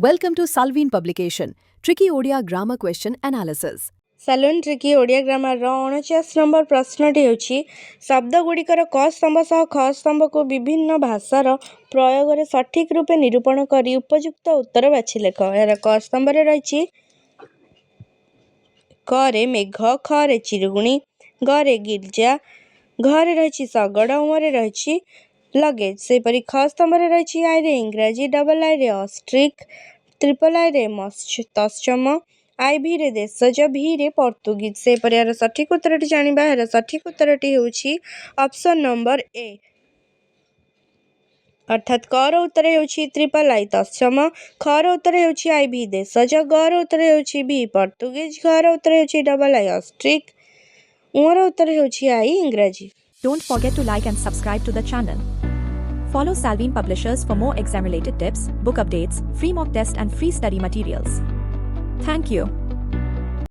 Welcome to Salween Publication, Tricky Odia Grammar Question Analysis. सालून tricky Odia grammar 49 number प्रश्नटी होछि शब्दगुड़िकर क स्तंभ सह ख स्तंभ को विभिन्न भाषार प्रयोग रे सठिक रूपे निरूपण करी उपयुक्त उत्तर बाछि लेख। यार क स्तंभ रे रहिछि क रे मेघ, ख रे चिरुगुणी, ग रे गिर्जा, घ रे रहिछि शगड़, उ रे रहिछि लगेज। सेपरि ख स्तंभ रे रहिछि आई रे इंग्राजी, डबल आई रे ऑस्ट्रिक, ट्रिपल आई रे तत्सम, आईभी रे देशज, भी रे पोर्तुगीज। सेपरि यार सठिक उत्तरटी जानिबा। यार सठिक उत्तरटी होछि ऑप्शन नंबर ए, अर्थात क रो उत्तर होछि ट्रिपल आई तत्सम, ख रो उत्तर होछि आईभी देशज, ग रो उत्तर होछि भी पोर्तुगीज, घ रो उत्तर होछि डबल आई ऑस्ट्रिक, उ रो उत्तर होछि आई इंग्राजी। Don't forget to like and subscribe to the channel. Follow Salween Publishers for more exam-related tips, book updates, free mock test and free study materials. Thank you.